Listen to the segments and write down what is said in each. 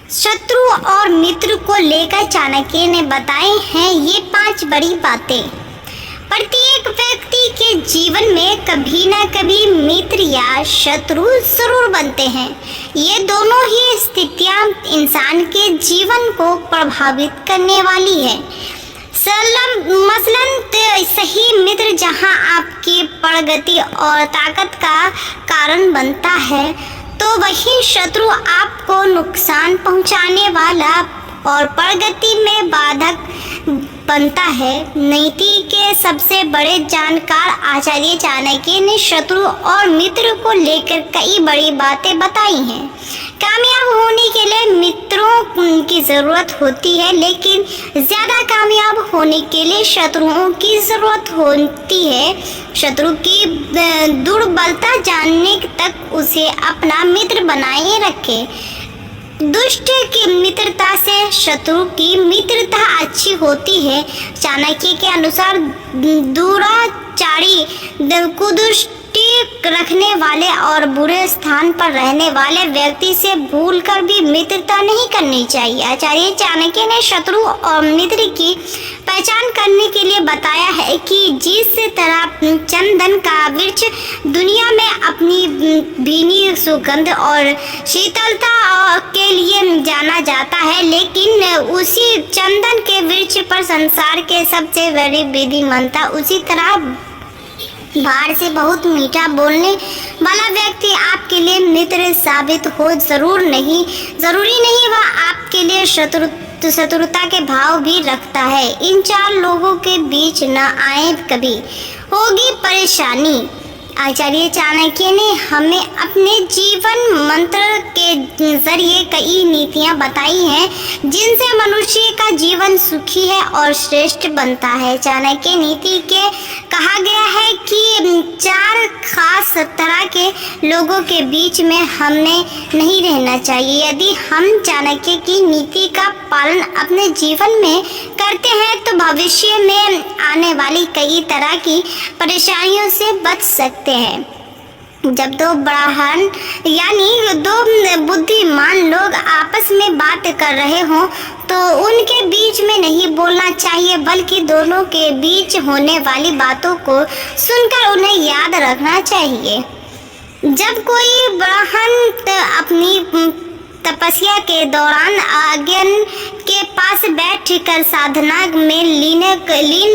शत्रु और मित्र को लेकर चाणक्य ने बताए हैं ये 5 बड़ी बातें। प्रत्येक व्यक्ति के जीवन में कभी न कभी मित्र या शत्रु जरूर बनते हैं। ये दोनों ही स्थितियां इंसान के जीवन को प्रभावित करने वाली है। मसलन सही मित्र जहां आपकी प्रगति और ताकत का कारण बनता है, तो वही शत्रु आपको नुकसान पहुंचाने वाला और प्रगति में बाधक बनता है। नीति के सबसे बड़े जानकार आचार्य चाणक्य ने शत्रु और मित्र को लेकर कई बड़ी बातें बताई हैं। कामयाब होने के लिए मित्रों की ज़रूरत होती है, लेकिन ज़्यादा कामयाब होने के लिए शत्रुओं की ज़रूरत होती है। शत्रु की दुर्बलता जानने तक उसे अपना मित्र बनाए रखें। दुष्ट की मित्रता से शत्रु की मित्रता अच्छी होती है। चाणक्य के अनुसार दुराचारी, कुदृष्टि रखने वाले और बुरे स्थान पर रहने वाले व्यक्ति से भूलकर भी मित्रता नहीं करनी चाहिए। आचार्य चाणक्य ने शत्रु और मित्र की पहचान करने के लिए बताया है कि जिस तरह चंदन का वृक्ष दुनिया में अपनी भीनी सुगंध और शीतलता के लिए जाना जाता है, लेकिन उसी चंदन के वृक्ष पर संसार के सबसे बड़ी विधिमंता उसी तरह बाहर से बहुत मीठा बोलने वाला व्यक्ति आपके लिए मित्र साबित हो जरूरी नहीं वह आपके लिए शत्रुता के भाव भी रखता है। इन 4 लोगों के बीच न आए कभी होगी परेशानी। आचार्य चाणक्य ने हमें अपने जीवन मंत्र के जरिए कई नीतियां बताई हैं जिनसे मनुष्य का जीवन सुखी है और श्रेष्ठ बनता है। चाणक्य नीति के कहा गया है कि 4 खास तरह के लोगों के बीच में हमें नहीं रहना चाहिए। यदि हम चाणक्य की नीति का पालन अपने जीवन में करते हैं तो भविष्य में आने वाली कई तरह की परेशानियों से बच सकते हैं। जब 2 ब्राह्मण यानी 2 बुद्धिमान लोग आपस में बात कर रहे हों तो उनके बीच में नहीं बोलना चाहिए, बल्कि दोनों के बीच होने वाली बातों को सुनकर उन्हें याद रखना चाहिए। जब कोई ब्राह्मण अपनी तपस्या के दौरान अग्नि के पास बैठकर साधना में लीन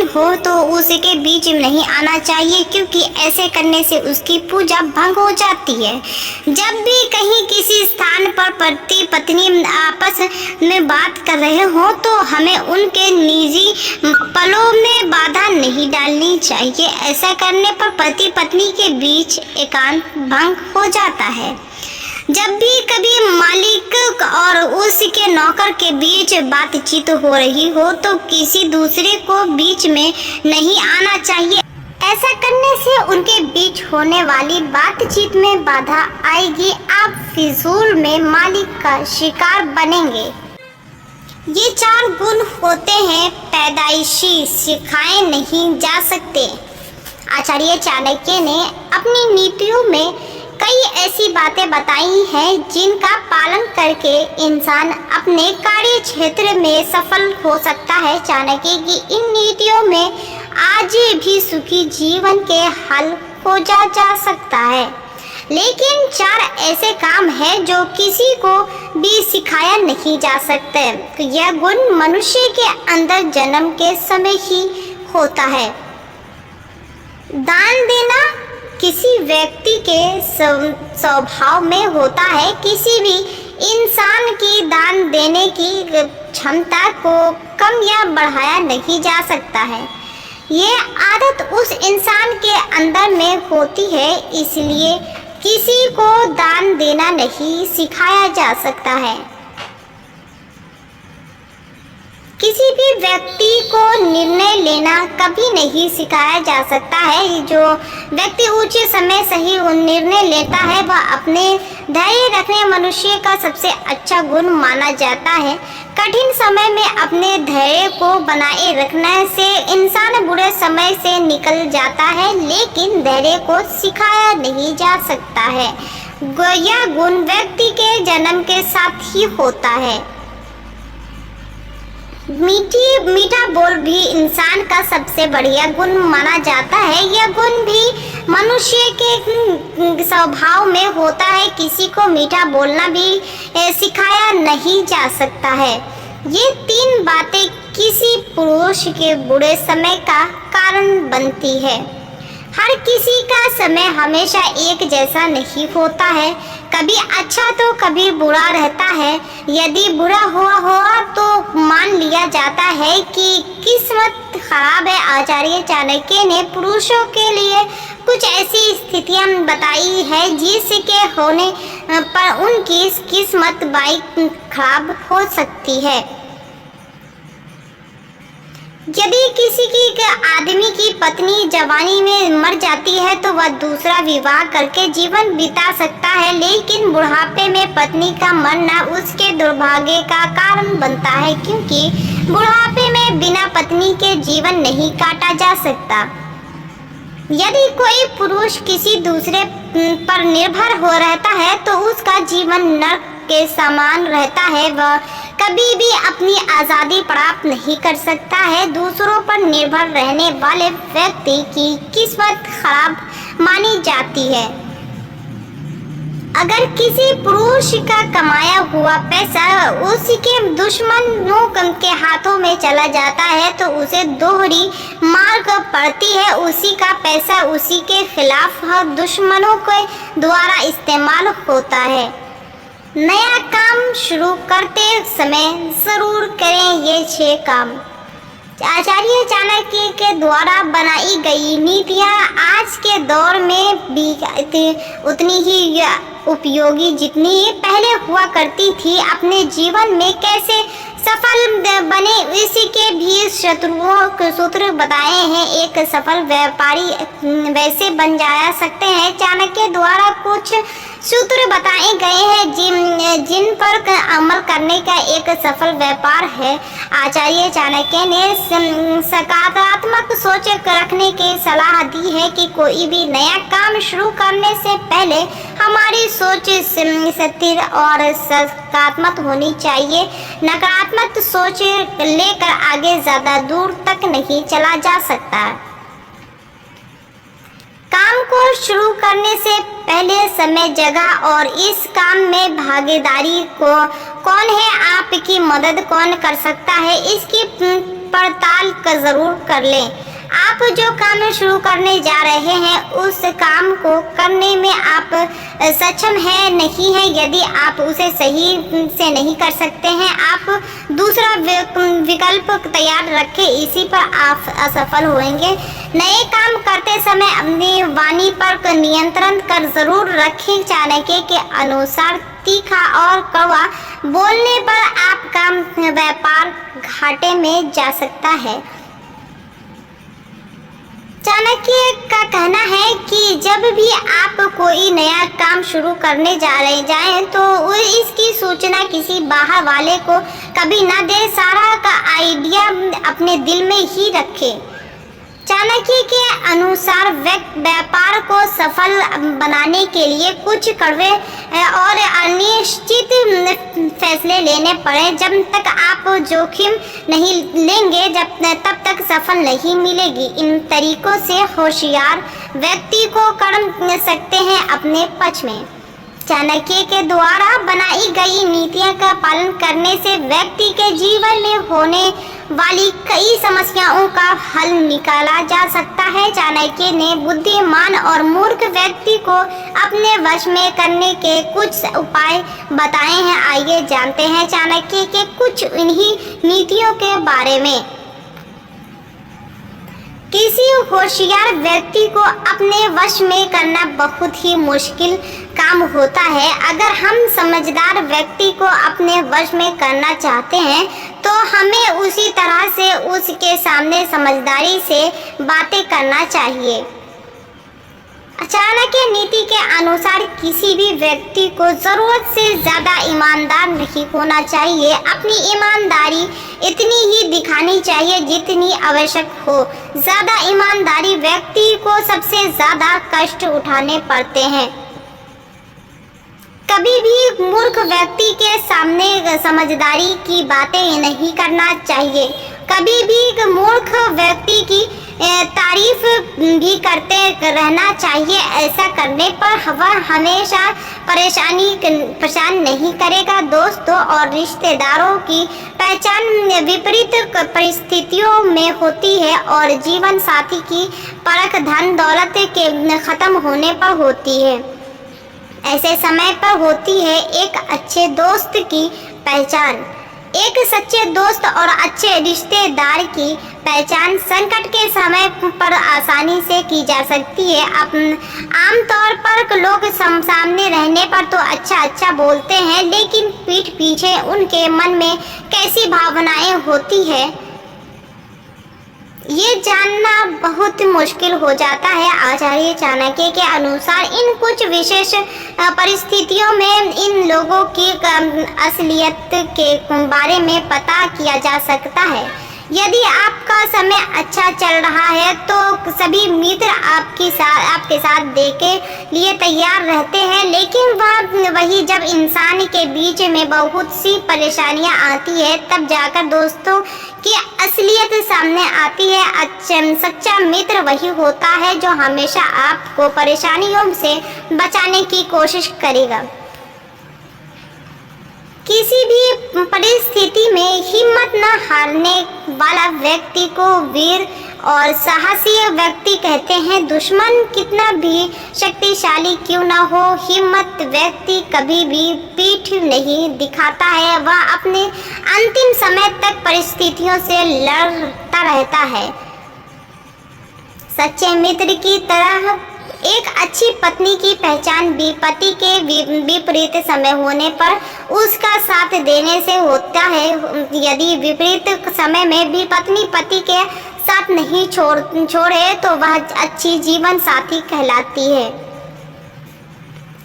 हो तो उसके बीच में नहीं आना चाहिए, क्योंकि ऐसे करने से उसकी पूजा भंग हो जाती है। जब भी कहीं किसी स्थान पर पति पत्नी आपस में बात कर रहे हो तो हमें उनके निजी पलों में बाधा नहीं डालनी चाहिए। ऐसा करने पर पति पत्नी के बीच एकांत भंग हो जाता है। जब भी कभी मालिक और उसके नौकर के बीच बातचीत हो रही हो तो किसी दूसरे को बीच में नहीं आना चाहिए। ऐसा करने से उनके बीच होने वाली बातचीत में बाधा आएगी। आप फिजूल में मालिक का शिकार बनेंगे। ये 4 गुण होते हैं, पैदाइशी, सिखाए नहीं जा सकते। आचार्य चाणक्य ने अपनी नीतियों में कई ऐसी बातें बताई हैं जिनका पालन करके इंसान अपने कार्य क्षेत्र में सफल हो सकता है। चाणक्य की इन नीतियों में आज भी सुखी जीवन के हल खोजा जा सकता है, लेकिन 4 ऐसे काम हैं जो किसी को भी सिखाया नहीं जा सकते। यह गुण मनुष्य के अंदर जन्म के समय ही होता है। दान देना किसी व्यक्ति के स्वभाव में होता है। किसी भी इंसान की दान देने की क्षमता को कम या बढ़ाया नहीं जा सकता है। ये आदत उस इंसान के अंदर में होती है, इसलिए किसी को दान देना नहीं सिखाया जा सकता है। किसी भी व्यक्ति को निर्णय लेना कभी नहीं सिखाया जा सकता है। जो व्यक्ति ऊंचे समय सही निर्णय लेता है वह अपने धैर्य रखने मनुष्य का सबसे अच्छा गुण माना जाता है। कठिन समय में अपने धैर्य को बनाए रखने से इंसान बुरे समय से निकल जाता है, लेकिन धैर्य को सिखाया नहीं जा सकता है। यह गुण व्यक्ति के जन्म के साथ ही होता है। मीठा बोल भी इंसान का सबसे बढ़िया गुण माना जाता है। यह गुण भी मनुष्य के स्वभाव में होता है। किसी को मीठा बोलना भी सिखाया नहीं जा सकता है। ये तीन बातें किसी पुरुष के बुरे समय का कारण बनती है। हर किसी का समय हमेशा एक जैसा नहीं होता है, कभी अच्छा तो कभी बुरा रहता है। यदि बुरा हुआ तो मान लिया जाता है कि किस्मत खराब है। आचार्य चाणक्य ने पुरुषों के लिए कुछ ऐसी स्थितियां बताई है जिसके होने पर उनकी किस्मत खराब हो सकती है। यदि किसी की आदमी की पत्नी जवानी में मर जाती है तो वह दूसरा विवाह करके जीवन बिता सकता है, लेकिन बुढ़ापे में पत्नी का मरना उसके दुर्भाग्य का कारण बनता है, क्योंकि बुढ़ापे में बिना पत्नी के जीवन नहीं काटा जा सकता। यदि कोई पुरुष किसी दूसरे पर निर्भर हो रहता है तो उसका जीवन नरक के समान रहता है। वह कभी भी अपनी आज़ादी प्राप्त नहीं कर सकता है। दूसरों पर निर्भर रहने वाले व्यक्ति की किस्मत खराब मानी जाती है। अगर किसी पुरुष का कमाया हुआ पैसा उसके दुश्मनों के हाथों में चला जाता है तो उसे दोहरी मार पड़ती है। उसी का पैसा उसी के खिलाफ दुश्मनों के द्वारा इस्तेमाल होता है। नया काम शुरू करते समय जरूर करें ये 6 काम। आचार्य चाणक्य के द्वारा बनाई गई नीतियाँ आज के दौर में भी उतनी ही उपयोगी जितनी पहले हुआ करती थी। अपने जीवन में कैसे सफल बने इसी के भी शत्रुओं के सूत्र बताए हैं। एक सफल व्यापारी वैसे बन जा सकते हैं। चाणक्य द्वारा कुछ सूत्र बताए गए हैं जिन पर अमल करने का एक सफल व्यापार है। आचार्य चाणक्य ने सकारात्मक सोच रखने की सलाह दी है कि कोई भी नया काम शुरू करने से पहले हमारी सोच स्थिर और सकारात्मक होनी चाहिए। नकारात्मक सोच लेकर आगे ज्यादा दूर तक नहीं चला जा सकता। काम को शुरू करने से पहले समय, जगह और इस काम में भागीदारी को कौन है, आपकी मदद कौन कर सकता है, इसकी पड़ताल जरूर कर लें। आप जो काम शुरू करने जा रहे हैं उस काम को करने में आप सक्षम है नहीं है। यदि आप उसे सही से नहीं कर सकते हैं, आप दूसरा विकल्प तैयार रखें, इसी पर आप असफल होंगे। नए काम करते समय अपनी वाणी पर नियंत्रण कर जरूर रखें। चाणक्य के अनुसार तीखा और कड़वा बोलने पर आपका व्यापार घाटे में जा सकता है। चाणक्य का कहना है कि जब भी आप कोई नया काम शुरू करने जाएं तो इसकी सूचना किसी बाहर वाले को कभी ना दे। सारा का आइडिया अपने दिल में ही रखें। चाणक्य के अनुसार व्यापार को सफल बनाने के लिए कुछ कड़वे और अनिश्चित फैसले लेने पड़े। जब तक आप जोखिम नहीं लेंगे तब तक सफल नहीं मिलेगी। इन तरीकों से होशियार व्यक्ति को कर सकते हैं अपने पक्ष में। चाणक्य के द्वारा बनाई गई नीतियों का पालन करने से व्यक्ति के जीवन में होने वाली कई समस्याओं का हल निकाला जा सकता है। चाणक्य ने बुद्धिमान और मूर्ख व्यक्ति को अपने वश में करने के कुछ उपाय बताए हैं। आइए जानते हैं चाणक्य के कुछ इन्हीं नीतियों के बारे में। किसी होशियार व्यक्ति को अपने वश में करना बहुत ही मुश्किल काम होता है। अगर हम समझदार व्यक्ति को अपने वश में करना चाहते हैं तो हमें उसी तरह से उसके सामने समझदारी से बातें करना चाहिए। चाणक्य नीति के अनुसार किसी भी व्यक्ति को जरूरत से ज्यादा ईमानदार नहीं होना चाहिए। अपनी ईमानदारी इतनी ही दिखानी चाहिए जितनी आवश्यक हो। ज्यादा ईमानदारी व्यक्ति को सबसे ज्यादा कष्ट उठाने पड़ते हैं। कभी भी मूर्ख व्यक्ति के सामने समझदारी की बातें नहीं करना चाहिए। कभी भी मूर्ख व्यक्ति की तारीफ भी करते रहना चाहिए। ऐसा करने पर वह हमेशा परेशान नहीं करेगा। दोस्तों और रिश्तेदारों की पहचान विपरीत परिस्थितियों में होती है और जीवन साथी की परख धन दौलत के खत्म होने पर होती है। ऐसे समय पर होती है एक अच्छे दोस्त की पहचान। एक सच्चे दोस्त और अच्छे रिश्तेदार की पहचान संकट के समय पर आसानी से की जा सकती है। आमतौर पर लोग सामने रहने पर तो अच्छा बोलते हैं, लेकिन पीठ पीछे उनके मन में कैसी भावनाएं होती है ये जानना बहुत मुश्किल हो जाता है। आचार्य चाणक्य के अनुसार इन कुछ विशेष परिस्थितियों में इन लोगों की असलियत के बारे में पता किया जा सकता है। यदि आपका समय अच्छा चल रहा है तो सभी मित्र आपके साथ देने के लिए तैयार रहते हैं, लेकिन वही जब इंसान के बीच में बहुत सी परेशानियां आती है तब जाकर दोस्तों की असलियत सामने आती है। सच्चा मित्र वही होता है जो हमेशा आपको परेशानियों से बचाने की कोशिश करेगा। किसी भी परिस्थिति में हिम्मत न हारने वाला व्यक्ति को वीर और साहसी व्यक्ति कहते हैं। दुश्मन कितना भी शक्तिशाली क्यों न हो, हिम्मत व्यक्ति कभी भी पीठ नहीं दिखाता है। वह अपने अंतिम समय तक परिस्थितियों से लड़ता रहता है। सच्चे मित्र की तरह एक अच्छी पत्नी की पहचान विपत्ति के विपरीत समय होने पर उसका साथ देने से होता है। यदि विपरीत समय में भी पत्नी पति के साथ नहीं छोड़े तो वह अच्छी जीवन साथी कहलाती है।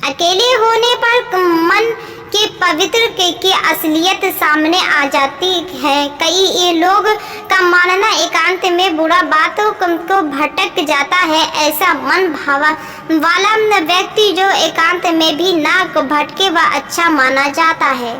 अकेले होने पर मन के पवित्र की असलियत सामने आ जाती है। कई लोग का मानना एकांत में बुरा बातों को भटक जाता है। ऐसा मन भाव वाला व्यक्ति जो एकांत में भी ना भटके वह अच्छा माना जाता है।